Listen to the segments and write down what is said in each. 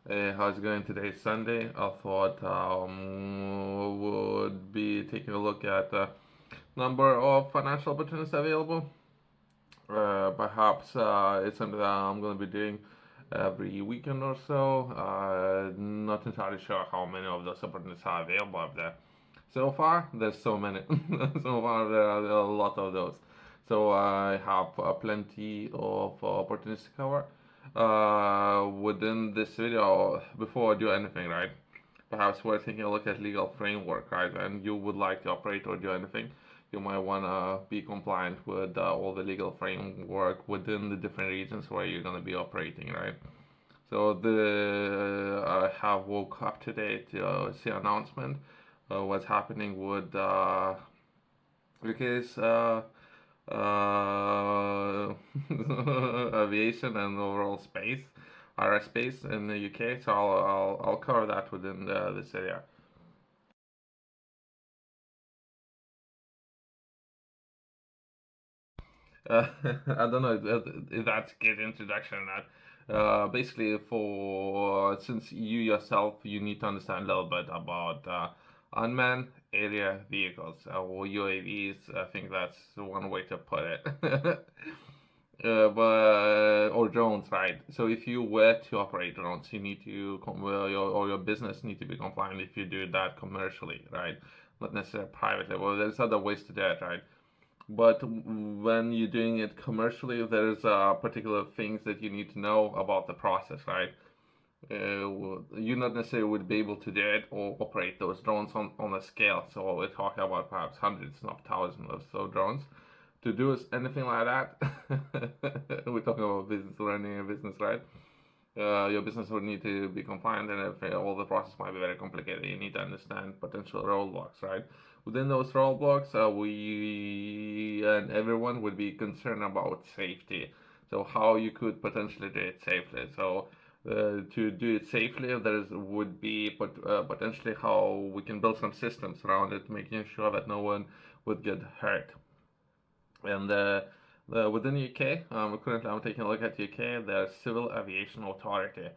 Hey, how's it going today? Sunday. I thought would be taking a look at the number of financial opportunities available. Perhaps it's something that I'm going to be doing every weekend or so. Not entirely sure how many of those opportunities are available up there. So far, there's so many. So far, there are a lot of those. So I have plenty of opportunities to cover. Within this video, before I do anything, right? Perhaps we're taking a look at legal framework, right? And you would like to operate or do anything, you might want to be compliant with all the legal framework within the different regions where you're going to be operating, right? So I have woke up today to see an announcement what's happening with UK's uh, aviation and overall space, aerospace in the UK. So I'll cover that within this area. I don't know if that's a good introduction or not. Basically, for since you yourself, you need to understand a little bit about unmanned area vehicles or UAVs. I think that's one way to put it. But or drones, right? So if you were to operate drones, you need to your business need to be compliant if you do that commercially, right? Not necessarily privately. Well, there's other ways to do it, right? But when you're doing it commercially, there's particular things that you need to know about the process, right? You not necessarily would be able to do it or operate those drones on a scale. So we're talking about perhaps hundreds of thousands of so drones. To do anything like that, we're talking about business, running a business, right? Your business would need to be compliant, and if all the process might be very complicated, you need to understand potential roadblocks, right? Within those roadblocks, we and everyone would be concerned about safety. So how you could potentially do it safely. So to do it safely, there would be potentially how we can build some systems around it, making sure that no one would get hurt. And within the UK, currently I'm taking a look at the UK, the Civil Aviation Authority.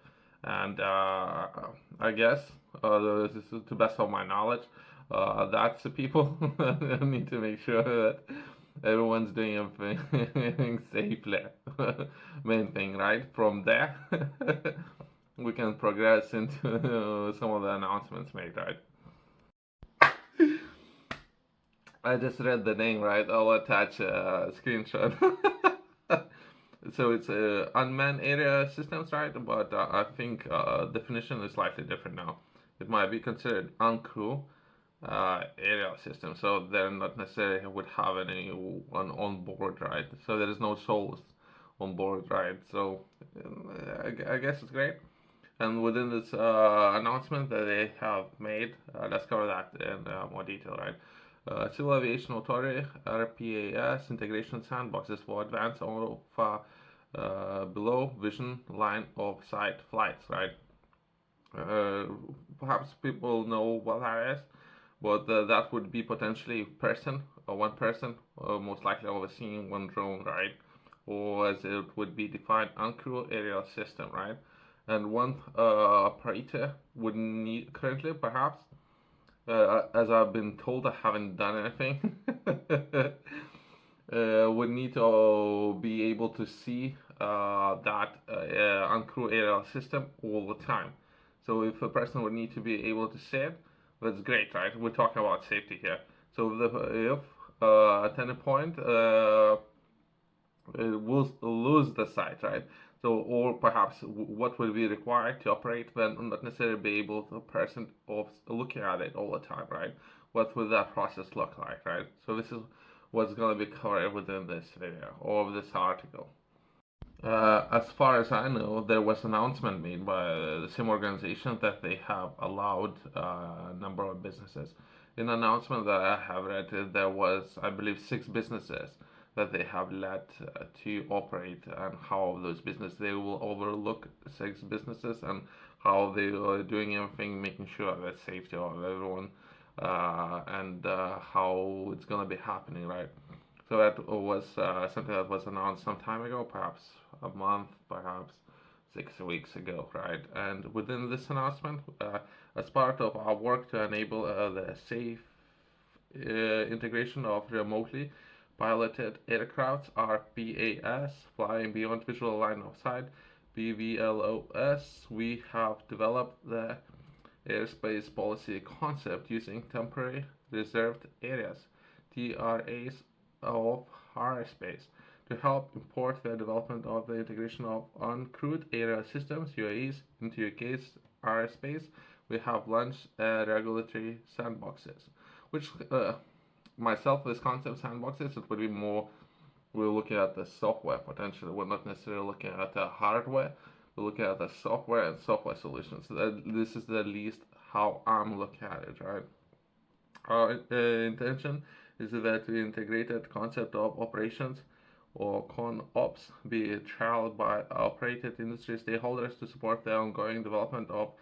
And I guess, this is to the best of my knowledge, that's the people that need to make sure that everyone's doing everything safely. Main thing, right? From there, we can progress into some of the announcements made, right? I just read the name, right? I'll attach a screenshot. So it's unmanned area systems, right? But I think definition is slightly different now. It might be considered uncrewed aerial system, so they're not necessarily would have anyone on board, right? So there is no souls on board, right? So I guess it's great. And within this announcement that they have made, let's cover that in more detail, right? Civil Aviation Authority (RPAS) integration sandboxes for advanced of below vision line of sight flights, right? Uh, Perhaps people know what that is, but that would be potentially person or one person, most likely overseeing one drone, right? Or as it would be defined, uncrewed aerial system, right? And one operator would need currently, perhaps, as I've been told, I haven't done anything. Would need to be able to see that uncrewed aerial system all the time. So if a person would need to be able to see it, that's great, right? We're talking about safety here. So if at any point will lose the sight, right? So, or perhaps what will be required to operate when not necessarily be able to person of looking at it all the time, right? What would that process look like, right? So this is what's going to be covered within this video or this article. As far as I know, there was an announcement made by the same organization that they have allowed a number of businesses. In an announcement that I have read, there was, I believe, 6 businesses that they have let to operate, and how those businesses they will overlook 6 businesses and how they are doing everything, making sure that safety of everyone and how it's gonna be happening, right? So that was something that was announced some time ago, perhaps a month, perhaps. 6 weeks ago, right? And within this announcement, as part of our work to enable the safe integration of remotely piloted aircrafts, RPAS, flying beyond visual line of sight, BVLOS, we have developed the airspace policy concept using temporary reserved areas, TRAs, of airspace to help import the development of the integration of uncrewed aerial systems (UAS) into UK's airspace. We have launched regulatory sandboxes, which myself, this concept sandboxes, it would be more, we're looking at the software potentially. We're not necessarily looking at the hardware. We're looking at the software and software solutions. So this is the least how I'm looking at it, right? Our intention is that the integrated concept of operations or ConOps be trialed by operated industry stakeholders to support the ongoing development of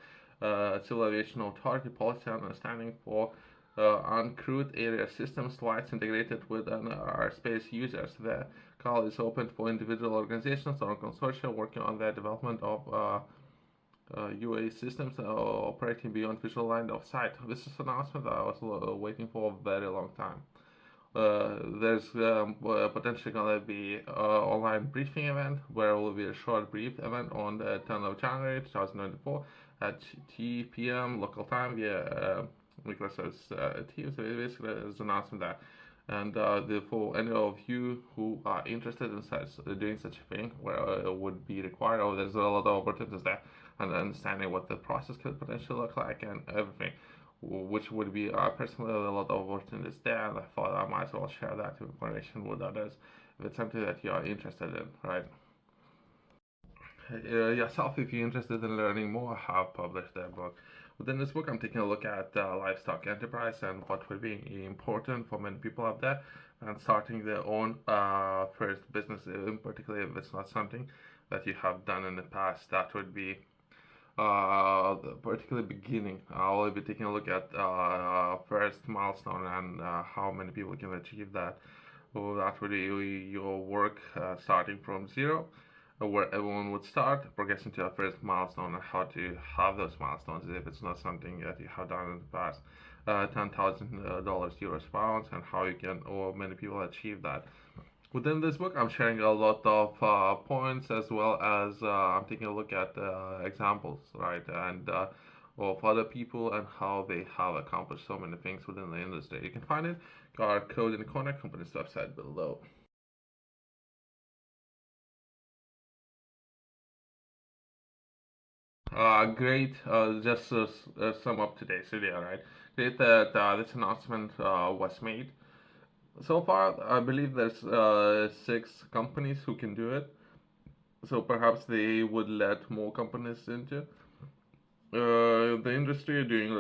civil aviation authority policy and understanding for uncrewed aerial systems flights integrated with our space users. The call is open for individual organizations or consortia working on the development of UAS systems operating beyond visual line of sight. This is an announcement that I was waiting for a very long time. There's potentially going to be an online briefing event where it will be a short brief event on the 10th of January 2024 at 2 p.m. local time via Microsoft's Teams. So basically, there's an announcement that. And for any of you who are interested in doing such a thing, where it would be required, or there's a lot of opportunities there, and understanding what the process could potentially look like and everything, which would be personally a lot of opportunities there, and I thought I might as well share that information with others if it's something that you are interested in, right? Yourself, if you're interested in learning more, I have published a book. Within this book, I'm taking a look at livestock enterprise and what will be important for many people out there and starting their own first business, in particular if it's not something that you have done in the past. That would be particularly beginning. I'll be taking a look at first milestone and how many people can achieve that. So that would be your work starting from zero, where everyone would start, progressing to a first milestone, and how to have those milestones if it's not something that you have done in the past. $10,000, euros, pounds, and how you can, or many people achieve that. Within this book, I'm sharing a lot of points as well as I'm taking a look at examples, right, and of other people and how they have accomplished so many things within the industry. You can find it, our Code in the Corner company's website below. Great. Just to sum up today's video, right? Great that this announcement was made. So far, I believe there's 6 companies who can do it. So perhaps they would let more companies into the industry, doing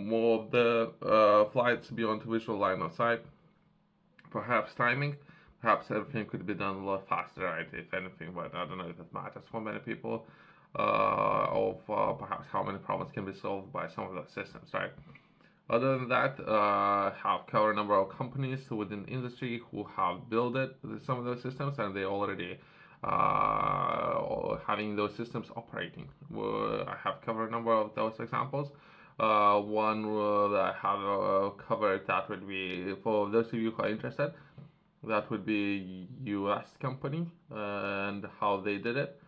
more of the flights beyond visual line of sight. Perhaps timing. Perhaps everything could be done a lot faster, right? If anything, but I don't know if it matters for many people. Of perhaps how many problems can be solved by some of the systems, right? Other than that, have covered a number of companies within the industry who have built some of those systems, and they already having those systems operating. I have covered a number of those examples. One that I have covered that would be, for those of you who are interested, that would be US company and how they did it,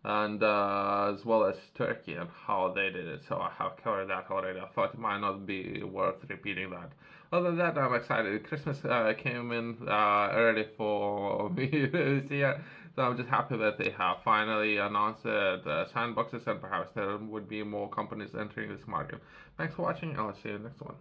and as well as Turkey and how they did it. So I have covered that already. I thought it might not be worth repeating that. Other than that, I'm excited. Christmas came in early for me this year, so I'm just happy that they have finally announced the sandboxes, and perhaps there would be more companies entering this market. Thanks for watching, and I'll see you in the next one.